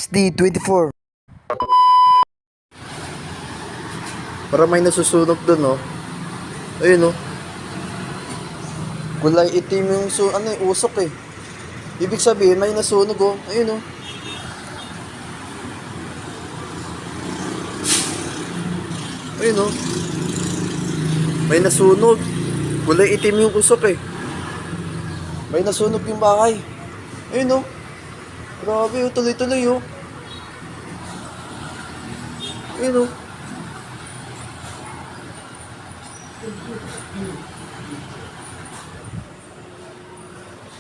XD24. Para may nasusunog dun, oh. Ayun, oh. Kulay itim yung usok eh. Ibig sabihin, may nasunog, oh. Ayun, oh. Ayun, oh. May nasunog. Kulay itim yung usok eh. May nasunog yung bahay. Ayun, oh. Grabe, oh. Tuloy-tuloy, oh. Ayun, oh.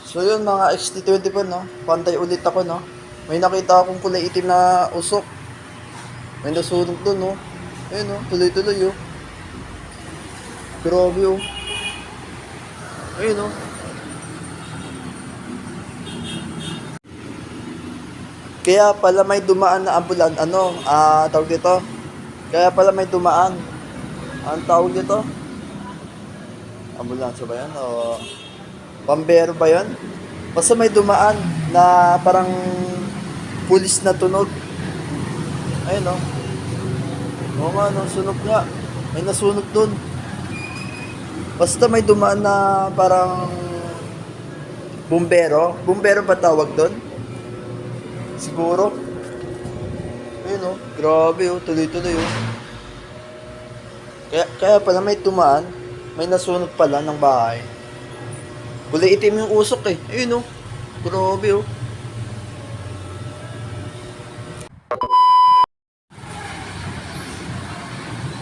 So yun mga XT24, no? Pantay ulit ako, no? May nakita akong kulay itim na usok. May nasunog dun, no? Ayun, no? Tuloy-tuloy, oh. Grabe, oh. Ayun, no? Kaya pala may dumaan na ambulan, tawag dito? Kaya pala may dumaan. Ang tawag dito? Ambulansya ba yan? O pambero ba yan? Basta may dumaan na parang pulis na tunog. Ayun, no? Oo nga, no? Sunog nga. May nasunog dun. Basta may dumaan na parang bumbero. Bumbero ba tawag dun? Siguro. Ayun, no? Grabe, oh. Tuloy-tuloy, oh. Kaya pala may dumaan. May nasunog pala ng bahay. Kulay itim yung usok eh. Ayun, oh. Grabe, oh.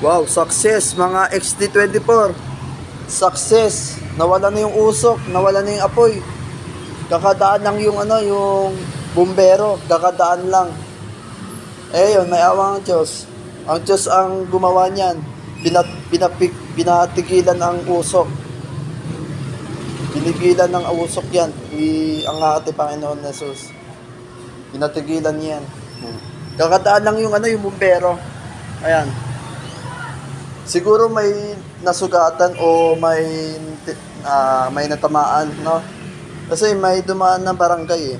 Wow, success mga XD24. Success. Nawala na yung usok, nawala na yung apoy. Kakadaan lang yung yung bumbero, kakadaan lang. Eh yun, may awang Diyos. Ang Diyos ang gumawa niyan. Pinatigilan ang usok. Pinigilan ng usok yan. Ang ating Panginoon Jesus. Pinatigilan yan. Kakadaan lang yung yung bumbero. Ayan. Siguro may nasugatan o may natamaan, no? Kasi may dumaan na barangay eh.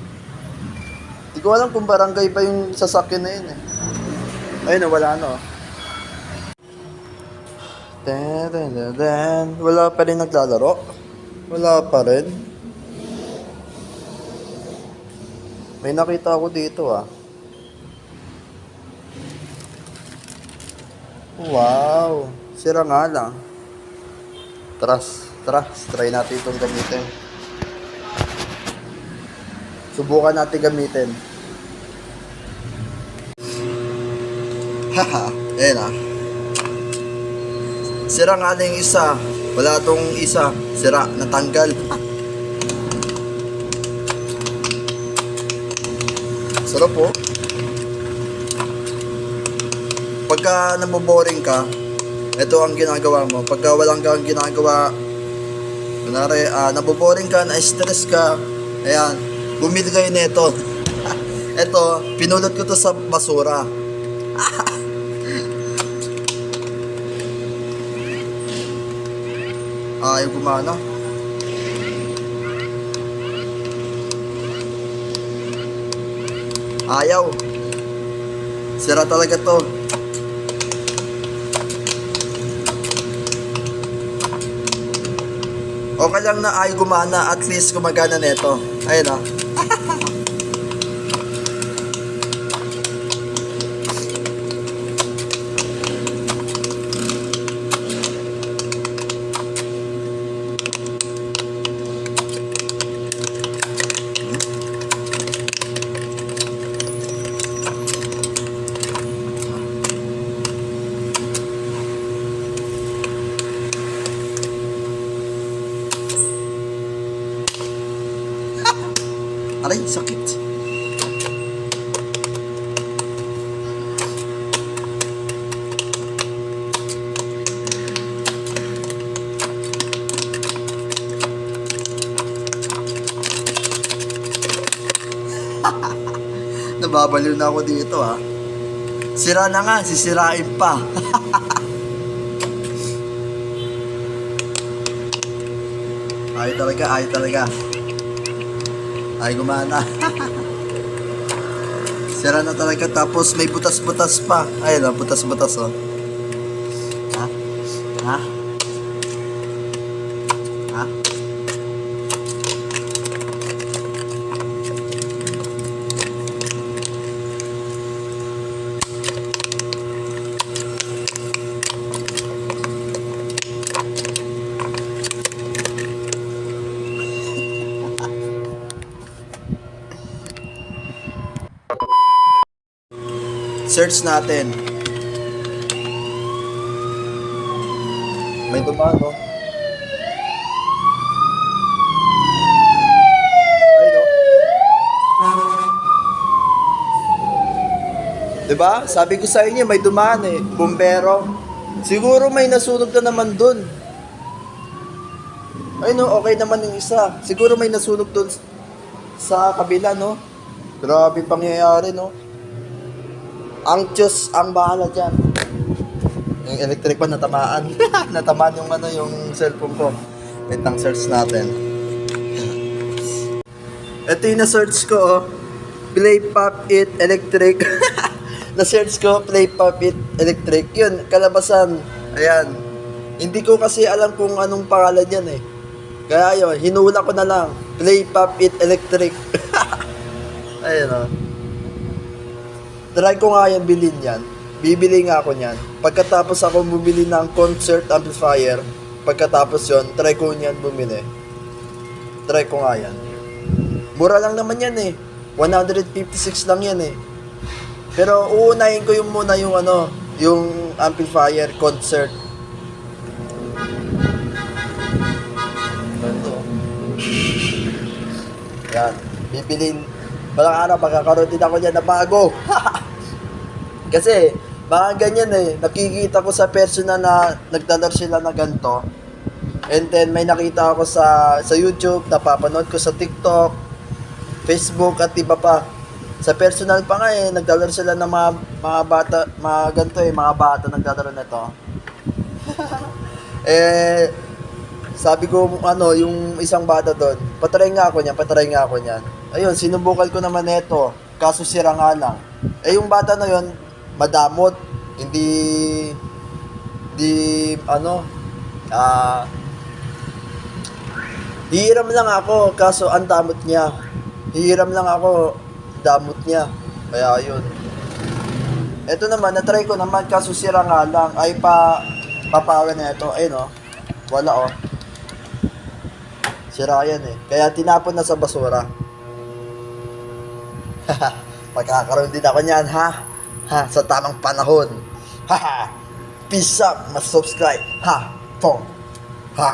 Hindi ko alam kung barangay pa yung sasakyan na yun eh. Ayun, wala no. Wala pa rin naglalaro. Wala pa rin. May nakita ako dito ah. Wow, sira nga lang. Try natin itong gamitin. Subukan natin gamitin. Haha, ayan ah. Sira nga lang yung isa. Wala tong isa. Sira, natanggal. Sarap po. Pagka naboboring ka, ito ang ginagawa mo. Pagka walang kang ginagawa, kunwari, naboboring ka, na-stress ka, ayan, bumili kayo nito. Ito, pinulot ko to sa basura. Yung gumana. Ayaw. Sira talaga to. Okay lang na ay gumana, at least gumagana nito. Ayun ah. Aray, sakit. Nababaliw na ako dito ah. Sira na nga, sisirain pa. Ay talaga. Ay gumana. Sira na talaga, tapos may butas-butas pa. Ayun oh, butas-butas oh. Ha? Ha? Ha? Search natin. May dumaan, no? Ay, no? Diba? Sabi ko sa inyo, may dumaan eh. Bumbero. Siguro may nasunog na naman dun. Ay, no? Okay naman yung isa. Siguro may nasunog dun sa kabila, no? Grabe pangyayari, no? Ang Diyos ang bahala dyan. Yung electric pa natamaan. Natamaan yung ano, yung cellphone ko. Wait lang, search natin. Ito yung na-search ko, oh. Play Pop It Electric. Na-search ko, Play Pop It Electric. Yun, kalabasan. Ayan. Hindi ko kasi alam kung anong pangalan yan eh. Kaya yun, hinula ko na lang. Play Pop It Electric. Ayan oh. Try ko nga yan, bilhin yan. Bibili nga ako niyan. Pagkatapos ako bumili ng concert amplifier, pagkatapos yon, try ko niyan bumili. Try ko nga yan. Mura lang naman yan eh. 156 lang yan eh. Pero uunahin ko yung muna yung ano, yung amplifier concert. Yan. Bibilin. Balang araw, magkakaroon din ako dyan na bago. Kasi, baka ganyan eh. Nakikita ko sa personal na nagdadar sila na ganito. And then, may nakita ako sa YouTube, napapanood ko sa TikTok, Facebook, at iba pa. Sa personal pa nga eh, nagdadar sila ng mga bata, mga ganito eh, mga bata nagdadar na ito. Eh, sabi ko, ano, yung isang bata doon, patry nga ako niyan. Ayun, sinubukan ko naman ito, kaso sira nga lang. Eh, yung bata na yun, madamot, hindi hihiram lang ako, kaso ang damot niya. Hihiram lang ako, damot niya. Kaya yun. Ito naman, natry ko naman, kaso sira nga lang. Ay papawan na ito. Ayun oh. Wala oh. Sira yan eh. Kaya tinapon na sa basura. Magkakaroon din ako niyan, ha? Ha, sa tamang panahon. Ha. Peace up, mas-subscribe. Ha. Pong. Ha.